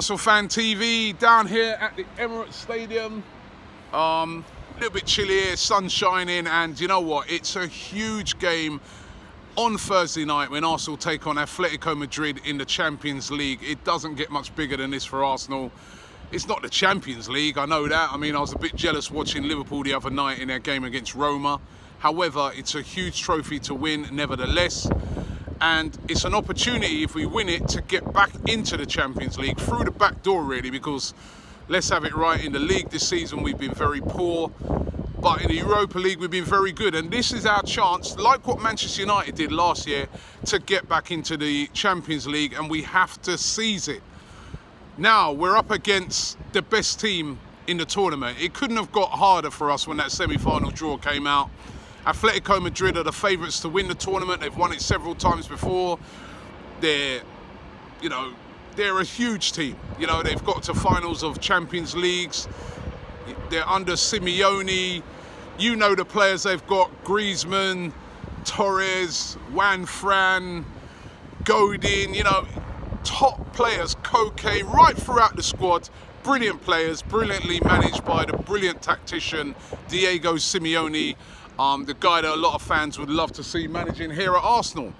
ArsenalFanTV down here at the Emirates Stadium. A little bit chilly here, sun shining, and you know what? It's a huge game on Thursday night when Arsenal take on Atletico Madrid in the Champions League. It doesn't get much bigger than this for Arsenal. It's not the Champions League, I know that. I mean, I was a bit jealous watching Liverpool the other night in their game against Roma. However, it's a huge trophy to win nevertheless. And it's an opportunity, if we win it, to get back into the Champions League through the back door, really, because let's have it right, in the league this season we've been very poor, but in the Europa League we've been very good. And this is our chance, like what Manchester United did last year, to get back into the Champions League, and we have to seize it. Now, we're up against the best team in the tournament. It couldn't have got harder for us when that semi-final draw came out. Atletico Madrid are the favourites to win the tournament. They've won it several times before. They're a huge team. You know, they've got to finals of Champions Leagues. They're under Simeone. You know the players they've got: Griezmann, Torres, Juan Fran, Godin. You know, top players, Koke, right throughout the squad. Brilliant players, brilliantly managed by the brilliant tactician Diego Simeone. The guy that a lot of fans would love to see managing here at Arsenal.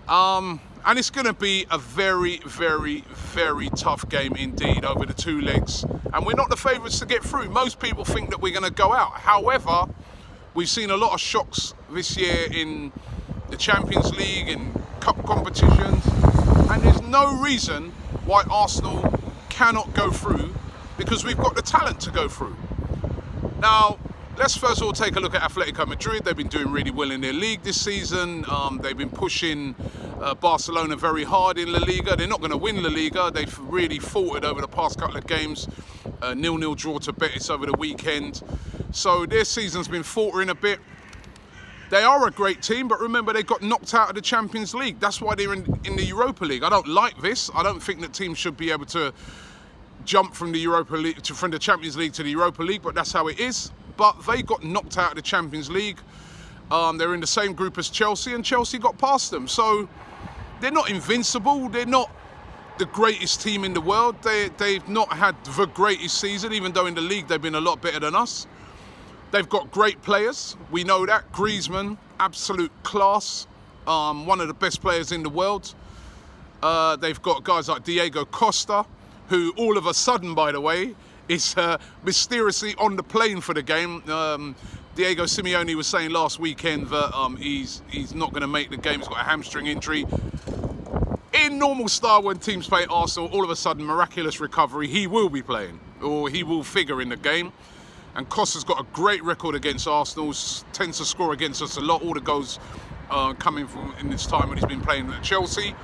And it's going to be a very, very, very tough game indeed over the two legs. And we're not the favourites to get through. Most people think that we're going to go out. However, we've seen a lot of shocks this year in the Champions League and cup competitions. And there's no reason why Arsenal cannot go through, because we've got the talent to go through. Now, let's first of all take a look at Atletico Madrid. They've been doing really well in their league this season. They've been pushing Barcelona very hard in La Liga. They're not going to win La Liga. They've really faltered over the past couple of games. 0-0 draw to Betis over the weekend. So their season's been faltering a bit. They are a great team, but remember, they got knocked out of the Champions League. That's why they're in the Europa League. I don't like this. I don't think that teams should be able to jump from the Europa League from the Champions League to the Europa League, but that's how it is. But they got knocked out of the Champions League. They're in the same group as Chelsea, and Chelsea got past them. So they're not invincible. They're not the greatest team in the world. They've not had the greatest season, even though in the league they've been a lot better than us. They've got great players. We know that. Griezmann, absolute class. One of the best players in the world. They've got guys like Diego Costa, who all of a sudden, by the way, is mysteriously on the plane for the game. Diego Simeone was saying last weekend that he's not going to make the game. He's got a hamstring injury. In normal style, when teams play Arsenal, all of a sudden, miraculous recovery, he will be playing, or he will figure in the game. And Costa's got a great record against Arsenal, tends to score against us a lot. All the goals coming from in this time when he's been playing at Chelsea.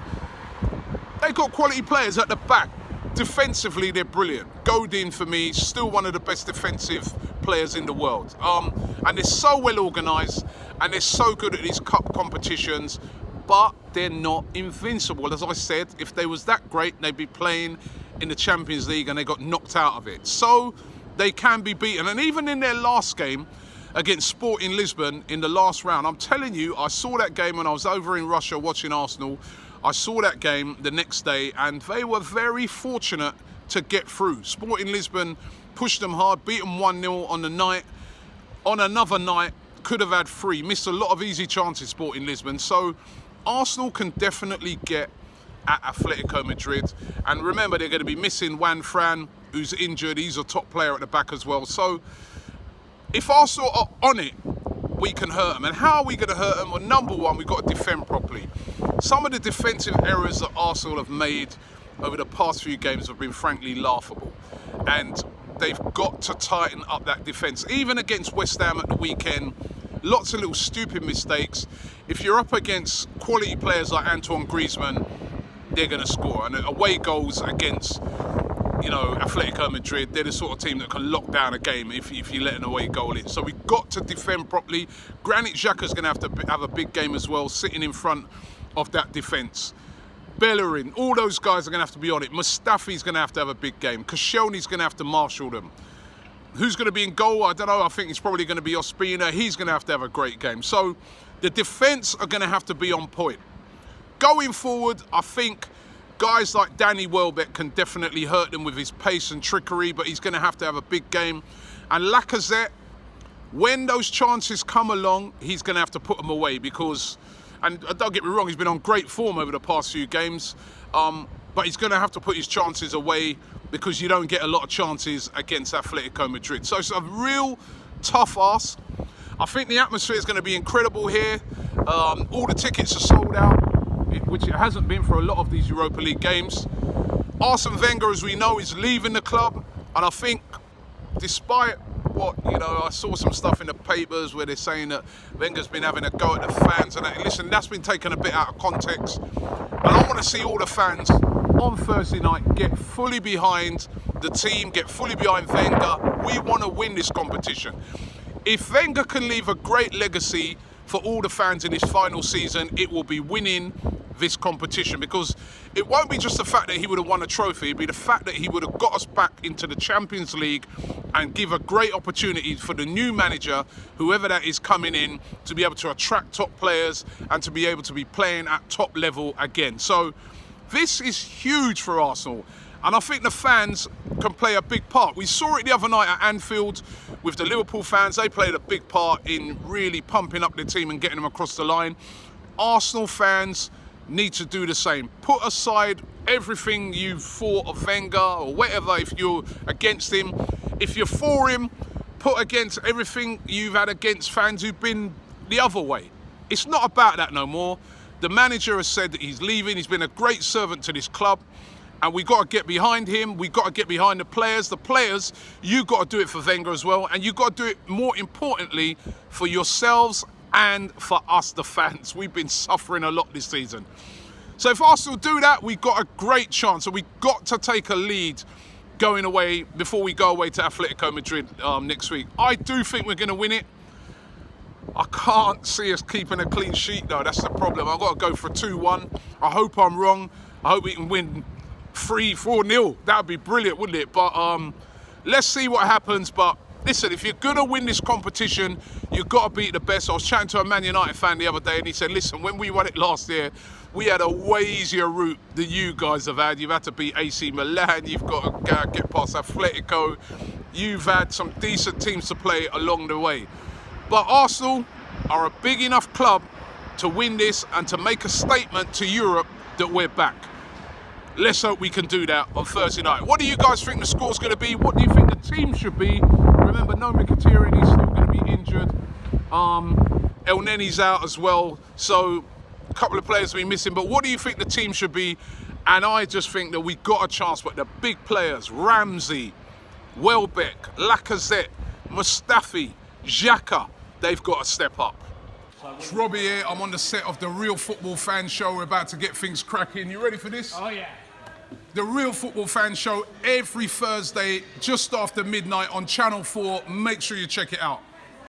They've got quality players at the back. Defensively, they're brilliant. Godin, for me, still one of the best defensive players in the world. And they're so well organised, and they're so good at these cup competitions, but they're not invincible. As I said, if they was that great, they'd be playing in the Champions League, and they got knocked out of it. So they can be beaten. And even in their last game against Sporting Lisbon in the last round, I'm telling you, I saw that game when I was over in Russia watching Arsenal. I saw that game the next day, and they were very fortunate to get through. Sporting Lisbon pushed them hard, beat them 1-0 on the night. On another night, could have had 3. Missed a lot of easy chances, Sporting Lisbon. So Arsenal can definitely get at Atletico Madrid. And remember, they're going to be missing Juan Fran, who's injured. He's a top player at the back as well. So if Arsenal are on it, we can hurt them. And how are we going to hurt them? Well, number one, we've got to defend properly. Some of the defensive errors that Arsenal have made over the past few games have been frankly laughable. And they've got to tighten up that defence. Even against West Ham at the weekend, lots of little stupid mistakes. If you're up against quality players like Antoine Griezmann, they're going to score. And away goals against, Atletico Madrid, they're the sort of team that can lock down a game if you let an away goal in. So we've got to defend properly. Granit Xhaka's going to have a big game as well, sitting in front of that defence. Bellerin, all those guys are going to have to be on it. Mustafi's going to have a big game. Koscielny's going to have to marshal them. Who's going to be in goal? I don't know. I think it's probably going to be Ospina. He's going to have a great game. So the defence are going to have to be on point. Going forward, I think Guys like Danny Welbeck can definitely hurt them with his pace and trickery, but he's going to have a big game. And Lacazette, when those chances come along, he's going to have to put them away because, and don't get me wrong, he's been on great form over the past few games, but he's going to have to put his chances away because you don't get a lot of chances against Atletico Madrid. So it's a real tough ask. I think the atmosphere is going to be incredible here. All the tickets are sold out, which it hasn't been for a lot of these Europa League games. Arsene Wenger, as we know, is leaving the club, and I think despite what, I saw some stuff in the papers where they're saying that Wenger's been having a go at the fans, and listen, that's been taken a bit out of context. And I want to see all the fans on Thursday night get fully behind the team, get fully behind Wenger. We want to win this competition. If Wenger can leave a great legacy for all the fans in his final season, it will be winning this competition, because it won't be just the fact that he would have won a trophy, it'd be the fact that he would have got us back into the Champions League and give a great opportunity for the new manager, whoever that is coming in, to be able to attract top players and to be able to be playing at top level again. So this is huge for Arsenal, and I think the fans can play a big part. We saw it the other night at Anfield with the Liverpool fans. They played a big part in really pumping up the team and getting them across the line. Arsenal fans need to do the same. Put aside everything you thought of Wenger or whatever if you're against him. If you're for him, put against everything you've had against fans who've been the other way. It's not about that no more. The manager has said that he's leaving. He's been a great servant to this club, and we've got to get behind him. We've got to get behind the players. The players, you've got to do it for Wenger as well, and you've got to do it, more importantly, for yourselves and for us, the fans. We've been suffering a lot this season. So if Arsenal do that, we've got a great chance. So we've got to take a lead going away before we go away to Atletico Madrid next week. I do think we're going to win it. I can't see us keeping a clean sheet though. That's the problem. I've got to go for 2-1. I hope I'm wrong. I hope we can win 3-4-0. That would be brilliant, wouldn't it? But let's see what happens. But listen, if you're going to win this competition, you've got to beat the best. I was chatting to a Man United fan the other day, and he said, listen, when we won it last year, we had a way easier route than you guys have had. You've had to beat AC Milan. You've got to get past Atletico. You've had some decent teams to play along the way. But Arsenal are a big enough club to win this and to make a statement to Europe that we're back. Let's hope we can do that on Thursday night. What do you guys think the score's going to be? What do you think the team should be? Remember, no Mkhitaryan, he's still going to be injured. El Neni's out as well. So a couple of players will be missing. But what do you think the team should be? And I just think that we've got a chance. But the big players, Ramsey, Welbeck, Lacazette, Mustafi, Xhaka, they've got to step up. It's Robbie here. I'm on the set of the Real Football Fan Show. We're about to get things cracking. You ready for this? Oh, yeah. The Real Football Fan Show every Thursday just after midnight on Channel 4. Make sure you check it out.